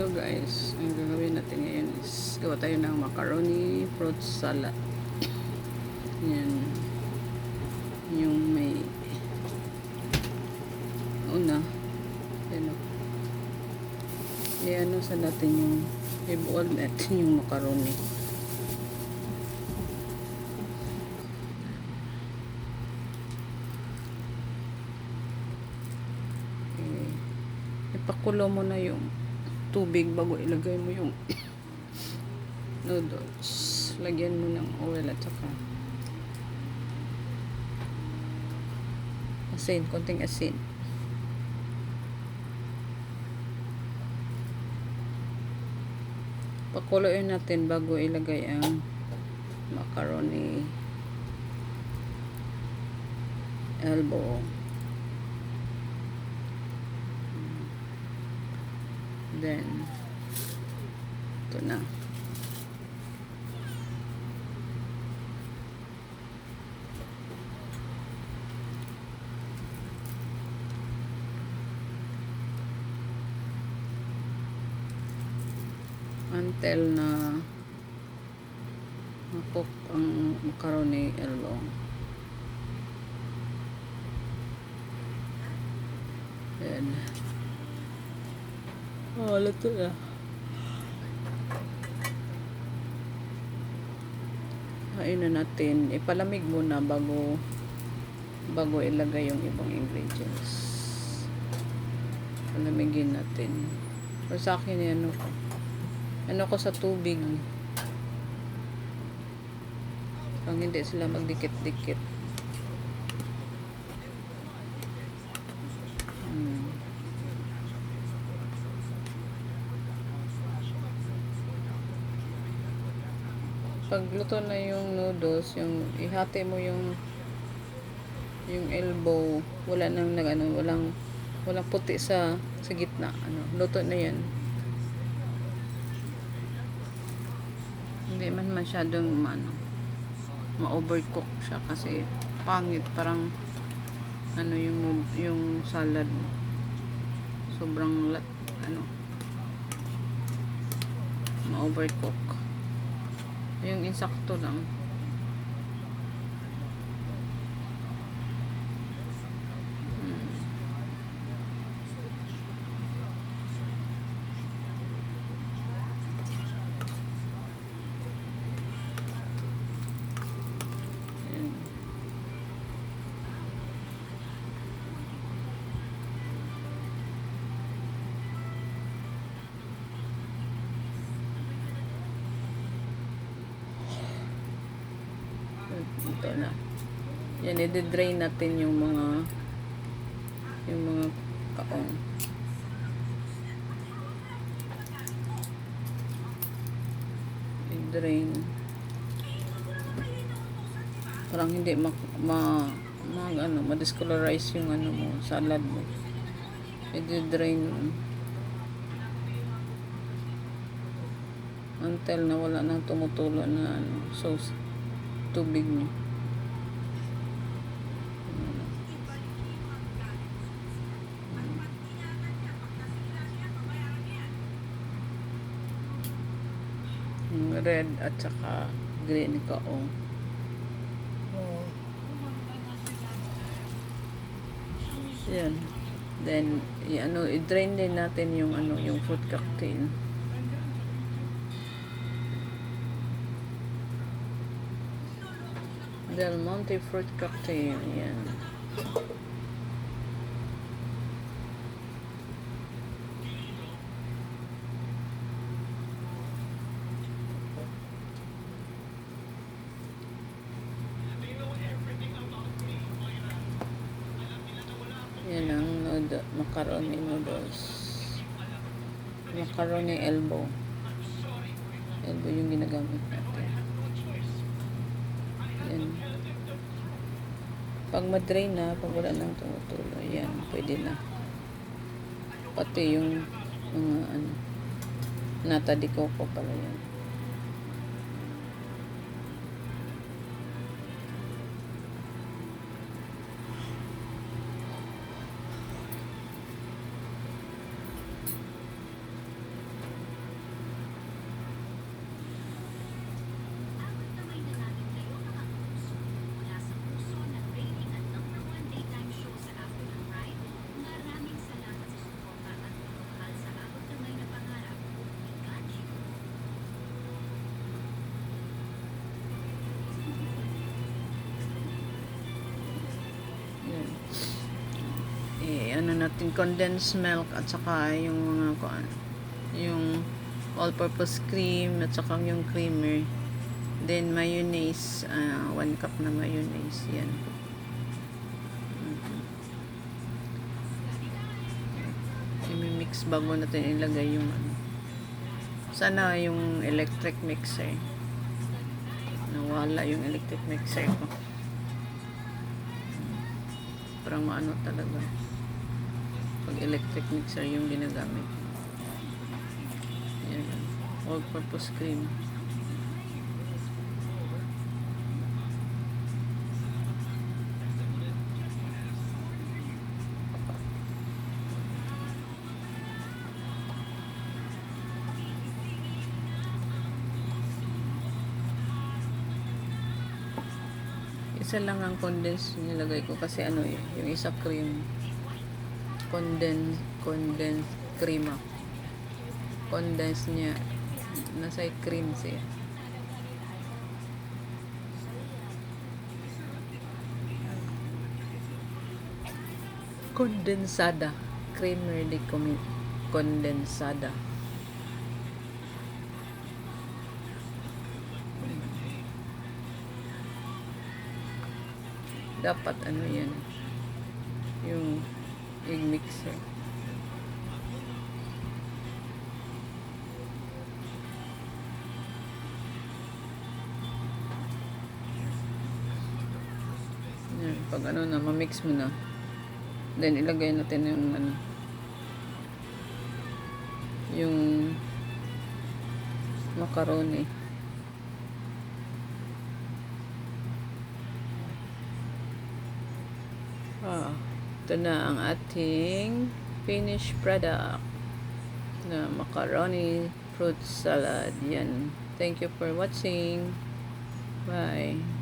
Hello guys, ang gagawin natin ngayon is gawa tayo ng macaroni fruit salad. Yan. Yung may una. Yan o. Ano sa natin yung i-boil natin yung macaroni. Ipakulo mo na yung tubig bago ilagay mo yung noodles. Lagyan mo ng oil at saka asin, konting asin. Pakuloyin natin bago ilagay ang macaroni elbow. Then ito na. Until na cook ang macaroni elbow. Then luto na. Hain na natin. Ipalamig muna bago ilagay yung ibang ingredients. Palamigin natin. Pero sa akin ano ko sa tubig. Pang hindi sila magdikit-dikit. Pag luto na yung noodles, yung ihati mo yung elbow, wala nang walang puti sa gitna, luto na yan. Hindi man masyadong ma-overcook siya kasi pangit, parang yung salad sobrang ma-overcook. Yung insakto lang. Ito na. Yan, i-drain natin yung mga kaong. I-drain. Parang hindi ma-discolorize yung mo, salad mo. I-drain mo. Until na wala nang tumutulo na sauce, tubig niyo. Red at saka green kaong. Yan. Then i-drain din natin yung yung fruit cocktail. Del Monte fruit cocktail. Yan. Yan ang macaroni noodles. Macaroni elbow. Elbow yung ginagamit natin. Yan. Pag ma-drain na, pag wala nang tumutulo, yan, pwede na. Pati yung mga nata de coco pala yan. ano natin, condensed milk at saka yung mga yung all-purpose cream at saka yung creamer. Then mayonnaise, 1 cup na mayonnaise yan. I-mix bago natin ilagay yung sana yung electric mixer. Nawala yung electric mixer ko. Parang maano talaga pag electric mixer yung ginagamit. Yan, all-purpose cream. Isa lang ang condense nilagay ko kasi yung isa cream. Condense cream. Condense niya nasa cream siya. Condensada. Creamer de condensada. Dapat yan yung egg mixer. Yan, pag na ma-mix mo na, then ilagay natin yung macaroni. Ito na ang ating finished product na macaroni fruit salad. Yan. Thank you for watching. Bye.